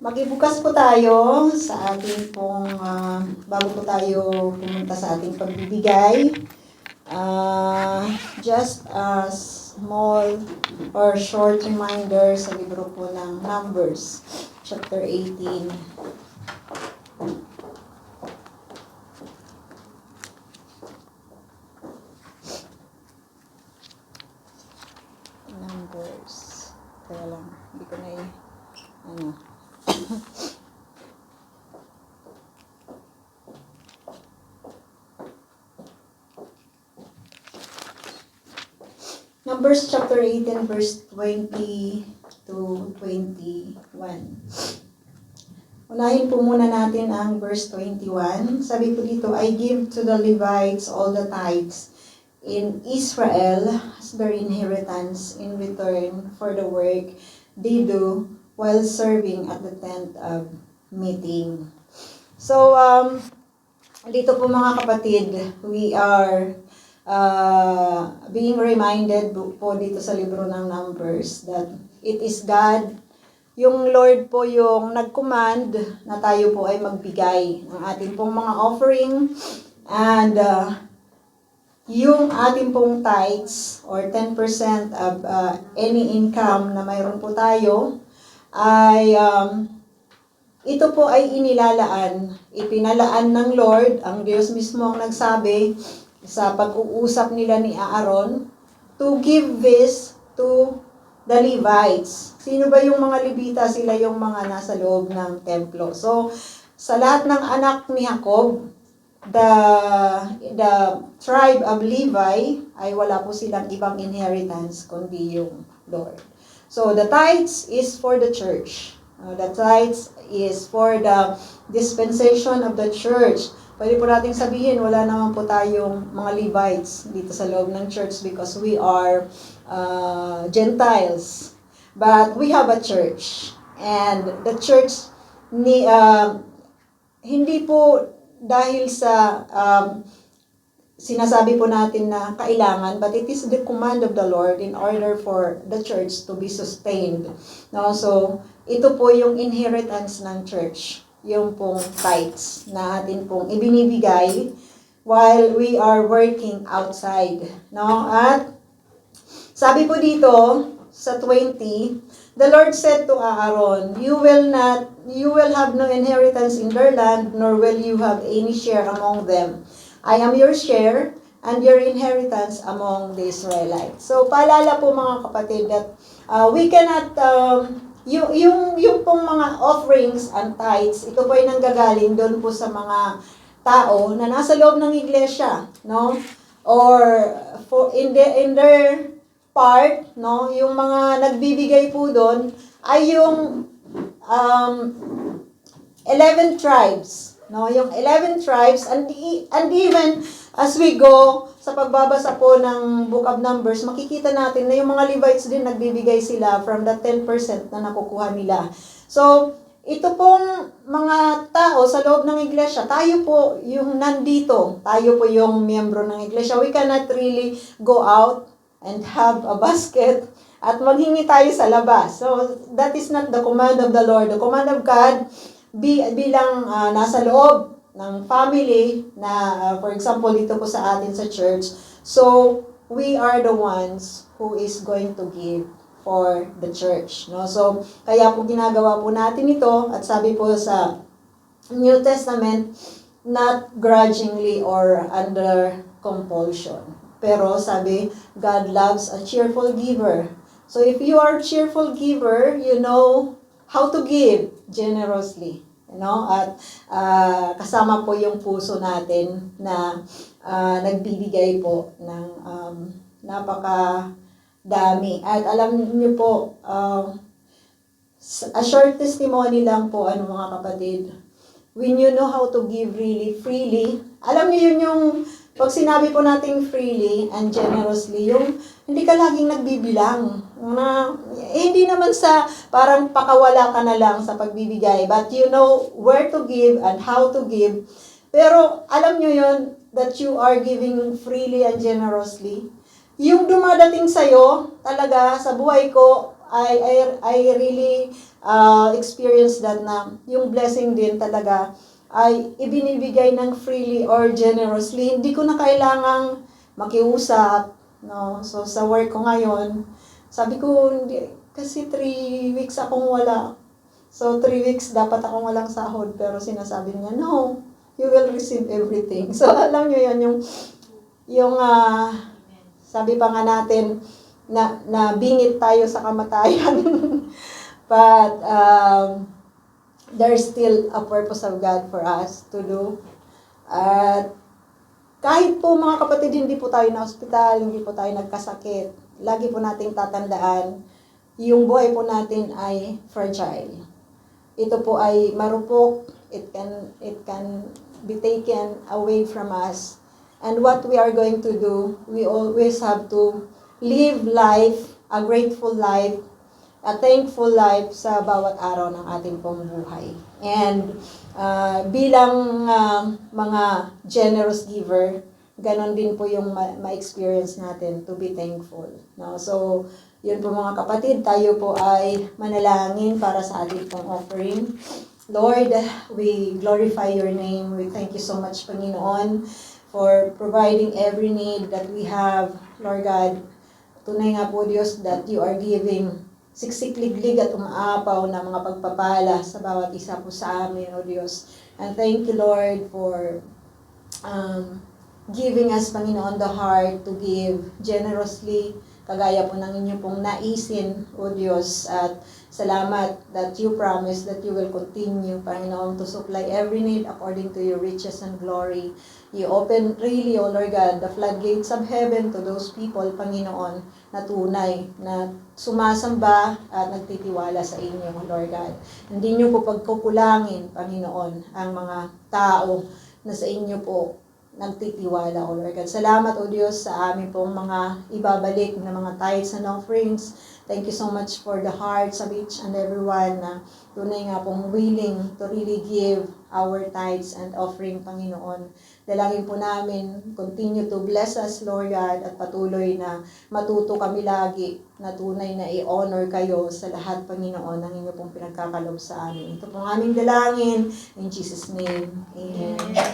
Magibukas po tayo sa ating pong, bago po tayo pumunta sa ating pagbibigay. Just a small or short reminder sa libro po ng Numbers, chapter 18. Numbers. Kaya lang, hindi ko na Numbers chapter 18 verse 20 to 21. Unahin po muna natin ang verse 21. Sabi po dito, I give to the Levites all the tithes in Israel as their inheritance in return for the work they do while serving at the tent of meeting. So, dito po mga kapatid, we are being reminded po dito sa libro ng Numbers that it is God, yung Lord po yung nag-command na tayo po ay magbigay ng ating pong mga offering and yung ating pong tithes or 10% of any income na mayroon po tayo ay ito po ay ipinalaan ng Lord, ang Diyos mismo ang nagsabi sa pag-uusap nila ni Aaron to give this to the Levites. Sino ba yung mga Levita? Sila yung mga nasa loob ng templo. So, sa lahat ng anak ni Jacob, the tribe of Levi ay wala po silang ibang inheritance kundi yung Lord. So, the tithes is for the church. The tithes is for the dispensation of the church. Pwede po natin sabihin, wala naman po tayong mga Levites dito sa loob ng church because we are Gentiles. But we have a church. And the church, hindi po dahil sa sinasabi po natin na kailangan, but it is the command of the Lord in order for the church to be sustained. No? So, ito po yung inheritance ng church. Yung pong tithes na atin pong ibinibigay while we are working outside. No? At sabi po dito sa 20, the Lord said to Aaron, you will have no inheritance in their land, nor will you have any share among them. I am your share and your inheritance among the Israelites. So, paalala po mga kapatid that we cannot yung pong mga offerings and tithes, ito po ay nanggagaling doon po sa mga tao na nasa loob ng iglesia, no? Or in their part, no, yung mga nagbibigay po doon ay yung 11 tribes, no? Yung 11 tribes and even as we go sa pagbabasa po ng Book of Numbers, makikita natin na yung mga Levites din nagbibigay sila from the 10% na nakukuha nila. So, ito pong mga tao sa loob ng iglesia, tayo po yung nandito, tayo po yung miyembro ng iglesia. We cannot really go out and have a basket at maghingi tayo sa labas. So, that is not the command of the Lord. The command of God, bilang nasa loob ng family na, for example, dito po sa atin sa church. So, we are the ones who is going to give for the church. No? So, kaya po ginagawa po natin ito at sabi po sa New Testament, not grudgingly or under compulsion. Pero sabi, God loves a cheerful giver. So, if you are a cheerful giver, you know how to give generously. No? At kasama po yung puso natin na nagbibigay po ng napakadami. At alam niyo po, a short testimony lang po, mga kapatid. When you know how to give really freely, alam niyo yun yung pag sinabi po nating freely and generously, yung hindi ka laging nagbibilang. Hindi naman sa parang pakawala ka na lang sa pagbibigay, but you know where to give and how to give. Pero alam nyo yun, that you are giving freely and generously. Yung dumadating sa'yo, talaga sa buhay ko, I really experienced that na yung blessing din talaga ay ibinibigay ng freely or generously. Hindi ko na kailangang makiusap, no? So, sa work ko ngayon, sabi ko, hindi, kasi 3 weeks akong wala. So, 3 weeks dapat akong walang sahod. Pero sinasabi niya, no, you will receive everything. So, alam niyo yan, yung sabi pa nga natin, na bingit tayo sa kamatayan. But, there's still a purpose of God for us to do. At kahit po mga kapatid, hindi po tayo na hospital, hindi po tayo nagkasakit, lagi po nating tatandaan, yung buhay po natin ay fragile. Ito po ay marupok, it can be taken away from us. And what we are going to do, we always have to live life, a grateful life, a thankful life sa bawat araw ng ating pong buhay. And bilang mga generous giver, ganon din po yung ma-experience natin to be thankful. No? So, yun po mga kapatid, tayo po ay manalangin para sa ating pong offering. Lord, we glorify your name. We thank you so much, Panginoon, for providing every need that we have. Lord God, tunay nga po Diyos that you are giving siksik-liglig at umaapaw na mga pagpapala sa bawat isa po sa amin, O Diyos. And thank you, Lord, for giving us, Panginoon, the heart to give generously, kagaya po ng inyo pong naisin, O Diyos. At salamat that you promise that you will continue, Panginoon, to supply every need according to your riches and glory. You open really, O Lord God, the floodgates of heaven to those people, Panginoon, na tunay, na sumasamba at nagtitiwala sa inyo, Lord God. Hindi nyo po pagkukulangin, Panginoon, ang mga tao na sa inyo po nagtitiwala, O Lord God. Salamat, O Diyos, sa amin pong mga ibabalik na mga tithes and offerings. Thank you so much for the hearts of each and everyone na tunay nga pong willing to really give our tithes and offering, Panginoon. Dalangin po namin, continue to bless us, Lord God, at patuloy na matuto kami lagi na tunay na i-honor kayo sa lahat, Panginoon, ng inyo pong pinagkakalob sa amin. Ito pong aming dalangin. In Jesus' name, Amen.